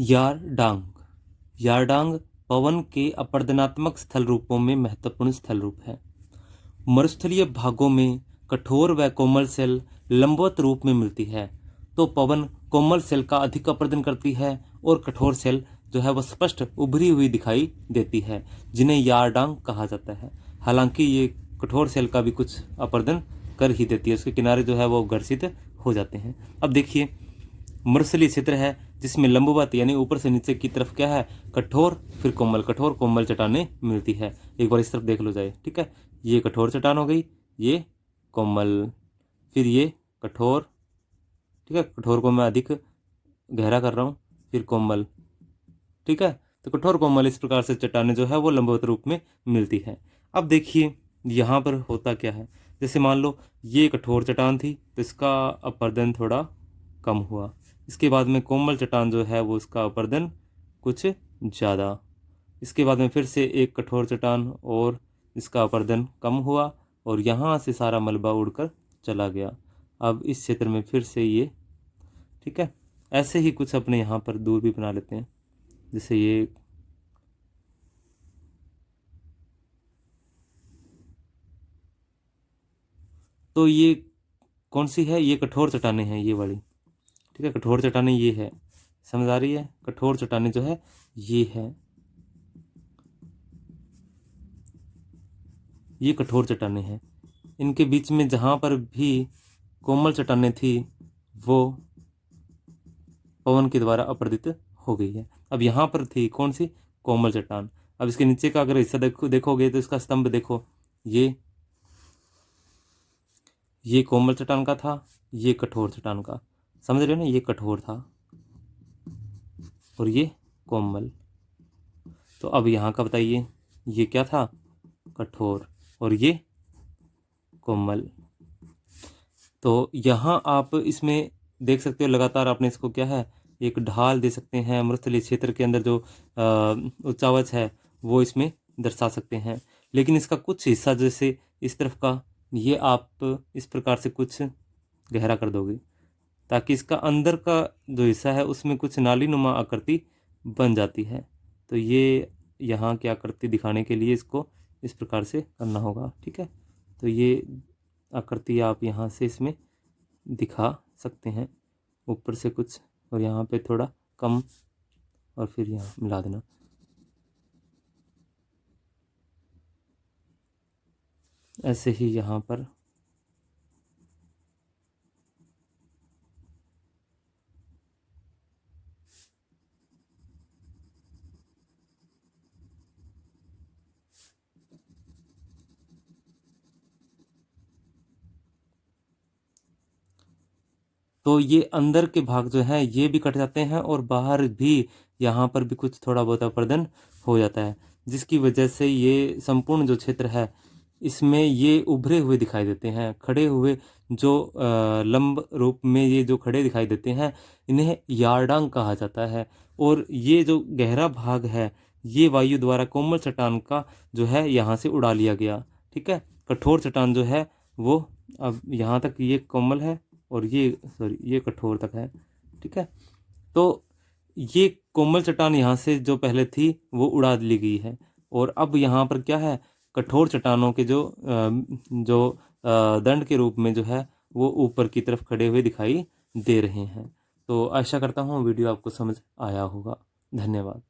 Yardang. Yardang पवन के अपरदनात्मक स्थल रूपों में महत्वपूर्ण स्थल रूप है। मरुस्थलीय भागों में कठोर व कोमल सेल लंबवत रूप में मिलती है, तो पवन कोमल सेल का अधिक अपर्दन करती है और कठोर सेल जो है वह स्पष्ट उभरी हुई दिखाई देती है, जिन्हें यारडांग कहा जाता है। हालांकि ये कठोर सेल का भी कुछ अपर्दन कर ही देती है, उसके किनारे जो है वो घर्षित हो जाते हैं। अब देखिए, मरुस्थलीय क्षेत्र है जिसमें लंबवत यानी ऊपर से नीचे की तरफ क्या है, कठोर फिर कोमल, कठोर कोमल चट्टानें मिलती है। एक बार इस तरफ देख लो जाए, ठीक है। ये कठोर चट्टान हो गई, ये कोमल, फिर ये कठोर, ठीक है। कठोर को मैं अधिक गहरा कर रहा हूँ, फिर कोमल, ठीक है। तो कठोर कोमल इस प्रकार से चट्टानें जो है वो लंबवत रूप में मिलती है। अब देखिए यहाँ पर होता क्या है, जैसे मान लो ये कठोर चट्टान थी तो इसका अपर्दन थोड़ा कम हुआ। इसके बाद में कोमल चट्टान जो है वो इसका अपर्दन कुछ ज़्यादा। इसके बाद में फिर से एक कठोर चट्टान और इसका अपर्दन कम हुआ और यहाँ से सारा मलबा उड़कर चला गया। अब इस क्षेत्र में फिर से ये, ठीक है। ऐसे ही कुछ अपने यहाँ पर दूर भी बना लेते हैं, जैसे ये, तो ये कौन सी है, ये कठोर चट्टानें हैं ये वाली, ठीक है। कठोर चट्टानें ये है, समझ आ रही है। कठोर चट्टानें जो है ये है, ये कठोर चट्टानें हैं। इनके बीच में जहाँ पर भी कोमल चट्टानें थी वो पवन के द्वारा अपरदित हो गई है। अब यहाँ पर थी कौन सी, कोमल चट्टान। अब इसके नीचे का अगर हिस्सा देखोगे तो इसका स्तंभ देखो, ये कोमल चट्टान का था, ये कठोर चट्टान का, समझ रहे हो ना। ये कठोर था और ये कोमल। तो अब यहाँ का बताइए, ये क्या था, कठोर, और ये कोमल। तो यहाँ आप इसमें देख सकते हो लगातार आपने इसको क्या है, एक ढाल दे सकते हैं। मरुस्थलीय क्षेत्र के अंदर जो उच्चावच है वो इसमें दर्शा सकते हैं। लेकिन इसका कुछ हिस्सा जैसे इस तरफ का, ये आप इस प्रकार से कुछ गहरा कर दोगे ताकि इसका अंदर का जो हिस्सा है उसमें कुछ नाली नुमा आकृति बन जाती है। तो ये यहाँ की आकृति दिखाने के लिए इसको इस प्रकार से करना होगा, ठीक है। तो ये आकृति आप यहाँ से इसमें दिखा सकते हैं, ऊपर से कुछ और यहाँ पे थोड़ा कम और फिर यहाँ मिला देना। ऐसे ही यहाँ पर तो ये अंदर के भाग जो हैं ये भी कट जाते हैं और बाहर भी यहाँ पर भी कुछ थोड़ा बहुत अपर्दन हो जाता है, जिसकी वजह से ये संपूर्ण जो क्षेत्र है इसमें ये उभरे हुए दिखाई देते हैं। खड़े हुए जो लंब रूप में ये जो खड़े दिखाई देते हैं इन्हें यारडांग कहा जाता है। और ये जो गहरा भाग है ये वायु द्वारा कोमल चट्टान का जो है यहाँ से उड़ा लिया गया, ठीक है। कठोर चट्टान जो है वो अब यहाँ तक ये कोमल है और ये सॉरी ये कठोर तक है, ठीक है। तो ये कोमल चट्टान यहाँ से जो पहले थी वो उड़ा ली गई है और अब यहाँ पर क्या है, कठोर चट्टानों के जो दंड के रूप में जो है वो ऊपर की तरफ खड़े हुए दिखाई दे रहे हैं। तो आशा करता हूँ वीडियो आपको समझ आया होगा। धन्यवाद।